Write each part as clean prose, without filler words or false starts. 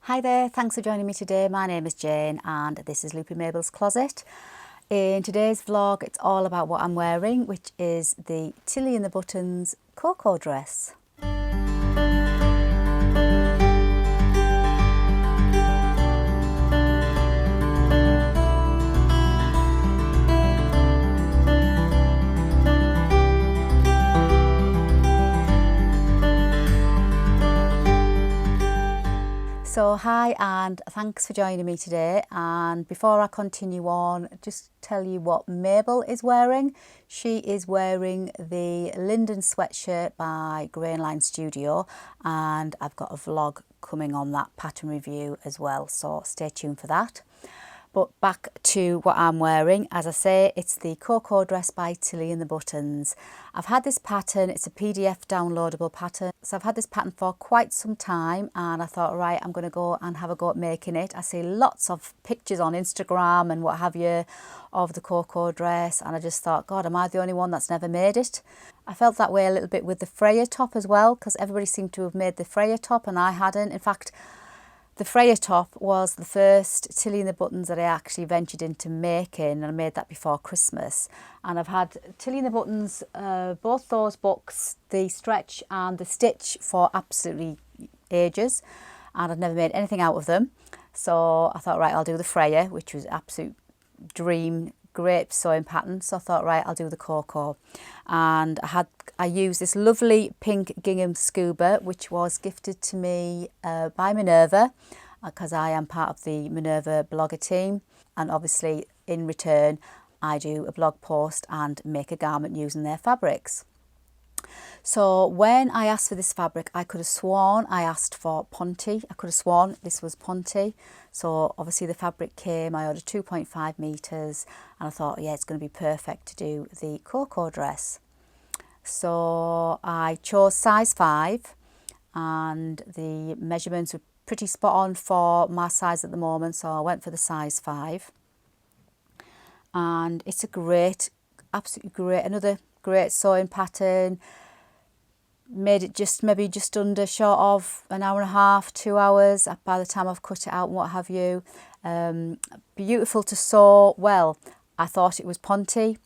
Hi there, thanks for joining me today. My name is Jane and this is Loopy Mabel's Closet. In today's vlog it's all about what I'm wearing, which is the Tilly in the Buttons Coco dress. So hi and thanks for joining me today, and before I continue on, just tell you what Mabel is wearing. She is wearing the Linden sweatshirt by Grainline Studio, and I've got a vlog coming on that pattern review as well, so stay tuned for that. But back to what I'm wearing. As I say, it's the Coco dress by Tilly in the Buttons. I've had this pattern, it's a PDF downloadable pattern. So I've had this pattern for quite some time and I thought, right, I'm going to go and have a go at making it. I see lots of pictures on Instagram and what have you of the Coco dress, and I just thought, God, am I the only one that's never made it? I felt that way a little bit with the Freya top as well, because everybody seemed to have made the Freya top and I hadn't. In fact, the Freya top was the first Tilly in the Buttons that I actually ventured into making, and I made that before Christmas. And I've had Tilly in the Buttons, both those books, the stretch and the stitch, for absolutely ages, and I've never made anything out of them. So I thought, right, I'll do the Freya, which was absolute dream, great sewing pattern. So I thought, right, I'll do the Coco. And I used this lovely pink gingham scuba, which was gifted to me by Minerva, because I am part of the Minerva blogger team, and obviously in return I do a blog post and make a garment using their fabrics. So when I asked for this fabric, I could have sworn I asked for Ponte. I could have sworn this was Ponte. So obviously the fabric came, I ordered 2.5 metres, and I thought, yeah, it's going to be perfect to do the Coco dress. So I chose size 5, and the measurements were pretty spot on for my size at the moment, so I went for the size 5. And it's a great, absolutely great, another great sewing pattern. Made it maybe just under short of an hour and a half, 2 hours by the time I've cut it out and what have you. Beautiful to sew. Well, I thought it was Ponte,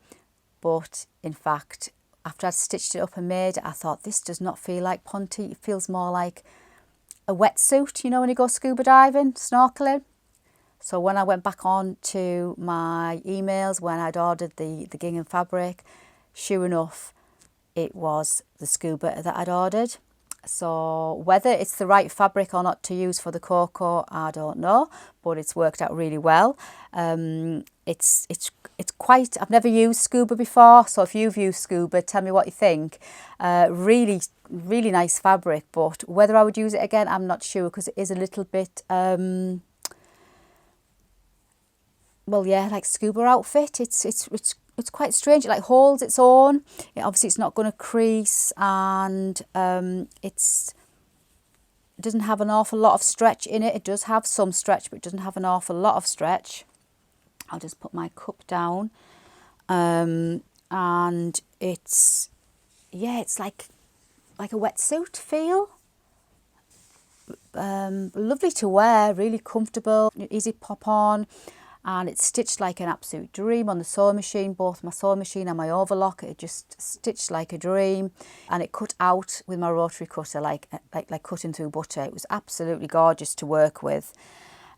but in fact, after I'd stitched it up and made it, I thought, this does not feel like Ponte. It feels more like a wetsuit, you know, when you go scuba diving, snorkeling. So when I went back on to my emails, when I'd ordered the gingham fabric, sure enough, it was the scuba that I'd ordered. So whether it's the right fabric or not to use for the Coco, I don't know, but it's worked out really well. It's quite, I've never used scuba before, so if you've used scuba, tell me what you think. Really nice fabric, but whether I would use it again, I'm not sure, because it is a little bit well, yeah, like scuba outfit. It's quite strange. It like holds its own. Obviously it's not going to crease, and it doesn't have an awful lot of stretch in it. It does have some stretch, but it doesn't have an awful lot of stretch. I'll just put my cup down, and it's, yeah, it's like a wetsuit feel. Lovely to wear, really comfortable, easy pop on. And it's stitched like an absolute dream on the sewing machine, both my sewing machine and my overlock. It just stitched like a dream, and it cut out with my rotary cutter like cutting through butter. It was absolutely gorgeous to work with,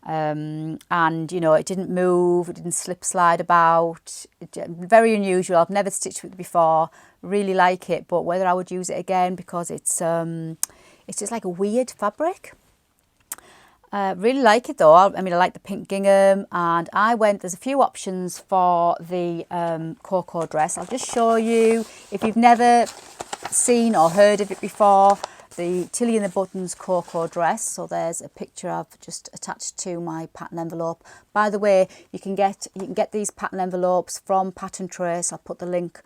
and you know, it didn't move, it didn't slip slide about. Very unusual. I've never stitched with it before. Really like it, but whether I would use it again, because it's just like a weird fabric. Really like it though. I mean, I like the pink gingham, and there's a few options for the Coco dress. I'll just show you, if you've never seen or heard of it before, the Tilly in the Buttons Coco dress. So there's a picture I've just attached to my pattern envelope. By the way, you can get these pattern envelopes from Pattern Trace. I'll put the link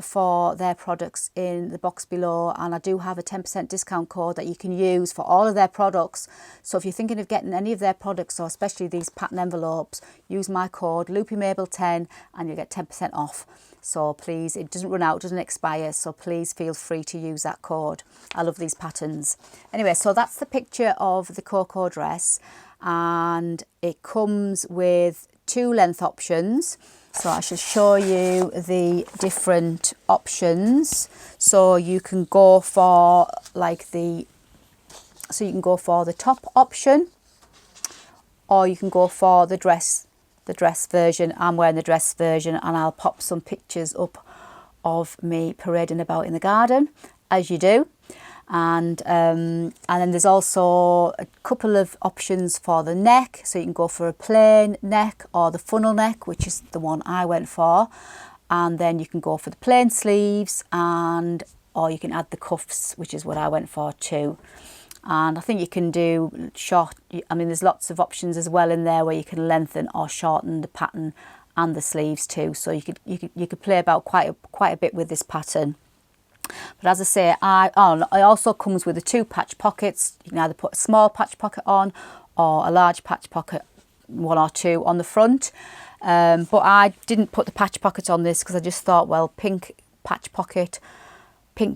for their products in the box below, and I do have a 10% discount code that you can use for all of their products. So if you're thinking of getting any of their products, or especially these pattern envelopes, use my code LoopyMabel10 and you'll get 10% off. So please, it doesn't run out, doesn't expire, so please feel free to use that code. I love these patterns. Anyway, so that's the picture of the Coco dress, and it comes with 2 length options. So I shall show you the different options. So you can go for the top option, or you can go for the dress version. I'm wearing the dress version, and I'll pop some pictures up of me parading about in the garden, as you do. And then there's also a couple of options for the neck, so you can go for a plain neck or the funnel neck, which is the one I went for, and then you can go for the plain sleeves, or you can add the cuffs, which is what I went for too. And I think you can do short, I mean there's lots of options as well in there where you can lengthen or shorten the pattern and the sleeves too, so you could play about quite a bit with this pattern. But as I say, it also comes with the 2 patch pockets. You can either put a small patch pocket on or a large patch pocket, 1 or 2 on the front. But I didn't put the patch pocket on this because I just thought, well, pink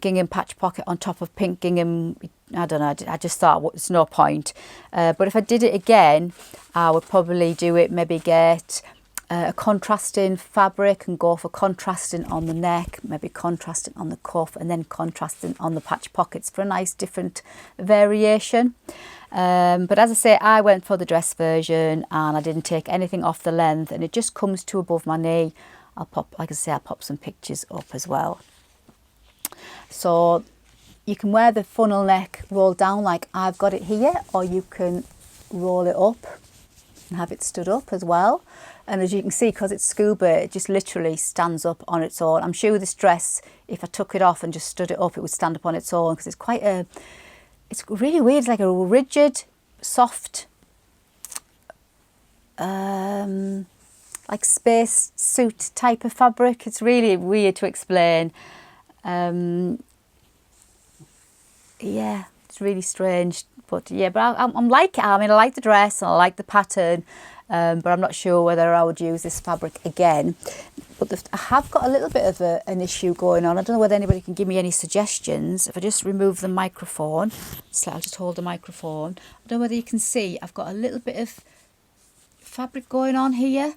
gingham patch pocket on top of pink gingham, I don't know, I just thought it's no point. But if I did it again, I would probably do it, maybe get a contrasting fabric and go for contrasting on the neck, maybe contrasting on the cuff, and then contrasting on the patch pockets for a nice different variation. But as I say, I went for the dress version and I didn't take anything off the length, and it just comes to above my knee. I'll pop some pictures up as well. So you can wear the funnel neck rolled down like I've got it here, or you can roll it up and have it stood up as well. And as you can see, because it's scuba, it just literally stands up on its own. I'm sure this dress, if I took it off and just stood it up, it would stand up on its own, because it's really weird. It's like a rigid, soft, like space suit type of fabric. It's really weird to explain. Yeah, it's really strange. But yeah, but I'm like, I mean, I like the dress and I like the pattern. But I'm not sure whether I would use this fabric again. But I have got a little bit of an issue going on. I don't know whether anybody can give me any suggestions. If I just remove the microphone, so I'll just hold the microphone. I don't know whether you can see, I've got a little bit of fabric going on here.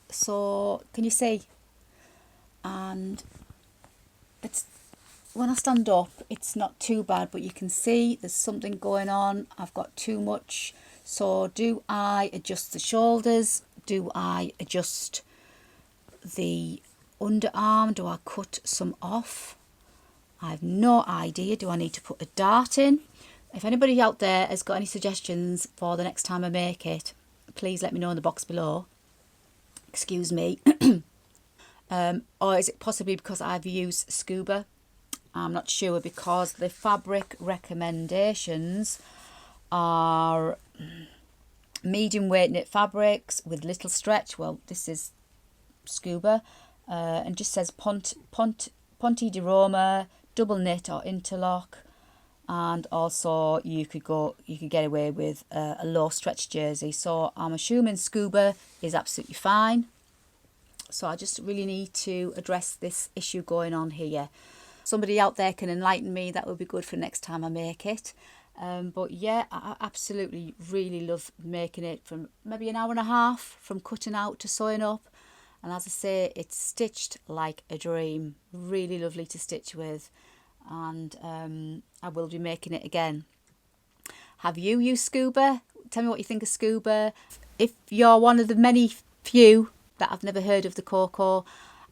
So, can you see? And it's, when I stand up, it's not too bad, but you can see there's something going on. I've got too much. So do I adjust the shoulders? Do I adjust the underarm? Do I cut some off? I have no idea. Do I need to put a dart in? If anybody out there has got any suggestions for the next time I make it, please let me know in the box below. Excuse me. Or is it possibly because I've used scuba? I'm not sure, because the fabric recommendations are medium weight knit fabrics with little stretch. Well, this is scuba, and just says Ponte di Roma, double knit or interlock, and also you could get away with a low stretch jersey. So I'm assuming scuba is absolutely fine. So I just really need to address this issue going on here. Somebody out there can enlighten me, that would be good for next time I make it. But yeah, I absolutely really love making it, from maybe an hour and a half from cutting out to sewing up. And as I say, it's stitched like a dream. Really lovely to stitch with. And I will be making it again. Have you used scuba? Tell me what you think of scuba. If you're one of the many few that have never heard of the Coco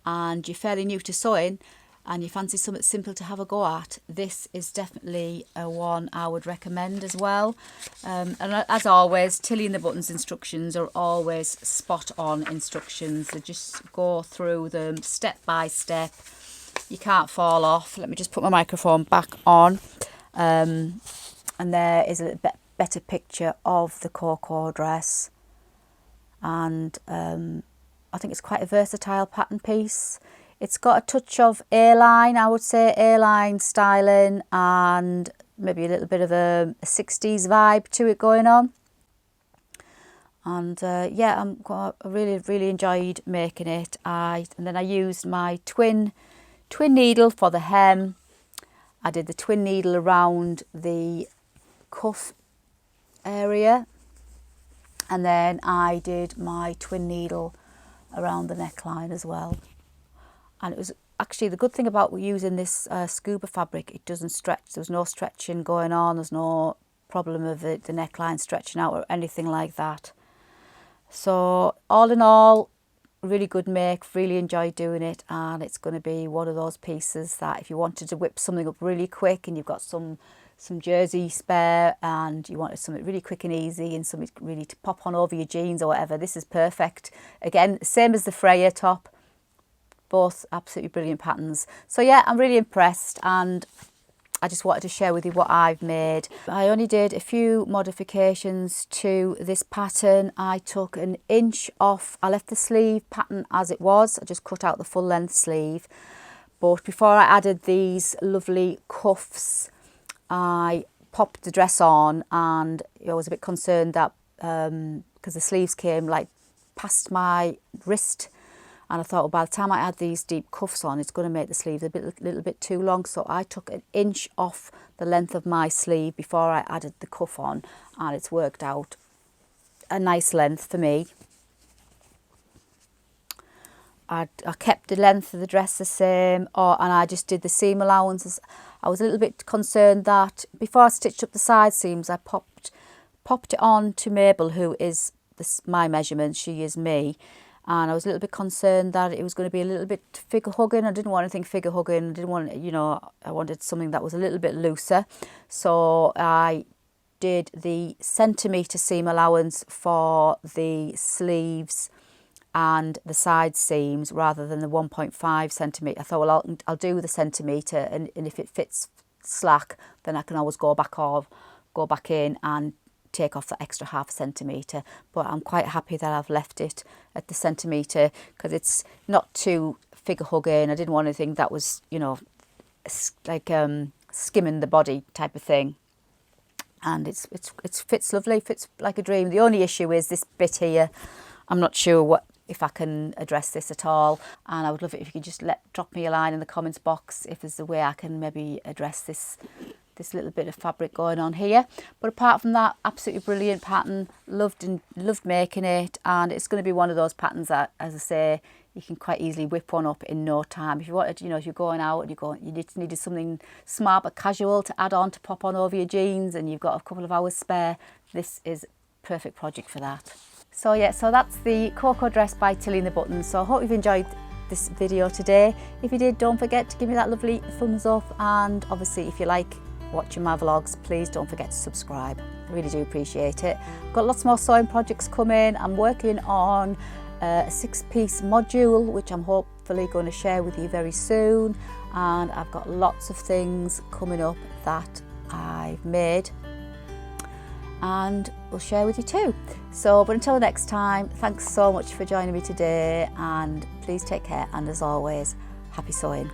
and you're fairly new to sewing, and you fancy something simple to have a go at, this is definitely a one I would recommend as well. And as always, Tilly and the Buttons instructions are always spot on instructions. They just go through them step by step. You can't fall off. Let me just put my microphone back on. And there is a little bit better picture of the Coco dress. And I think it's quite a versatile pattern piece. It's got a touch of A-line, I would say, A-line styling, and maybe a little bit of a 60s vibe to it going on. And yeah, I really enjoyed making it. And then I used my twin needle for the hem. I did the twin needle around the cuff area, and then I did my twin needle around the neckline as well. And it was actually the good thing about using this scuba fabric, it doesn't stretch. There's no stretching going on. There's no problem of the neckline stretching out or anything like that. So all in all, really good make, really enjoyed doing it, and it's going to be one of those pieces that if you wanted to whip something up really quick and you've got some jersey spare and you wanted something really quick and easy and something really to pop on over your jeans or whatever, this is perfect. Again, same as the Freya top. Both absolutely brilliant patterns. So yeah, I'm really impressed, and I just wanted to share with you what I've made. I only did a few modifications to this pattern. I took an inch off. I left the sleeve pattern as it was. I just cut out the full length sleeve. But before I added these lovely cuffs, I popped the dress on, and I was a bit concerned that because the sleeves came like past my wrist. And I thought, well, by the time I add these deep cuffs on, it's going to make the sleeve a little bit too long. So I took an inch off the length of my sleeve before I added the cuff on. And it's worked out a nice length for me. I kept the length of the dress the same, and I just did the seam allowances. I was a little bit concerned that before I stitched up the side seams, I popped it on to Mabel, who is my measurement. She is me. And I was a little bit concerned that it was going to be a little bit figure hugging. I didn't want anything figure hugging. I didn't want, you know, I wanted something that was a little bit looser. So I did the centimetre seam allowance for the sleeves and the side seams rather than the 1.5 centimetre. I thought, well, I'll do the centimetre, and if it fits slack, then I can always go back in and take off the extra half centimetre. But I'm quite happy that I've left it at the centimetre because it's not too figure hugging. I didn't want anything that was, you know, like skimming the body type of thing. And it fits lovely, fits like a dream. The only issue is this bit here. I'm not sure if I can address this at all, and I would love it if you could just drop me a line in the comments box if there's a way I can maybe address this little bit of fabric going on here. But apart from that, absolutely brilliant pattern. Loved making it, and it's going to be one of those patterns that, as I say, you can quite easily whip one up in no time. If you wanted, you know, if you're going out and you needed something smart but casual to add on to pop on over your jeans, and you've got a couple of hours spare, this is a perfect project for that. So yeah, so that's the Coco dress by Tilly and the Buttons. So I hope you've enjoyed this video today. If you did, don't forget to give me that lovely thumbs up, and obviously if you like watching my vlogs, please don't forget to subscribe. I really do appreciate it. I've got lots more sewing projects coming. I'm working on a 6-piece module, which I'm hopefully going to share with you very soon, and I've got lots of things coming up that I've made and we'll share with you too. So, but until next time, thanks so much for joining me today, and please take care, and as always, happy sewing.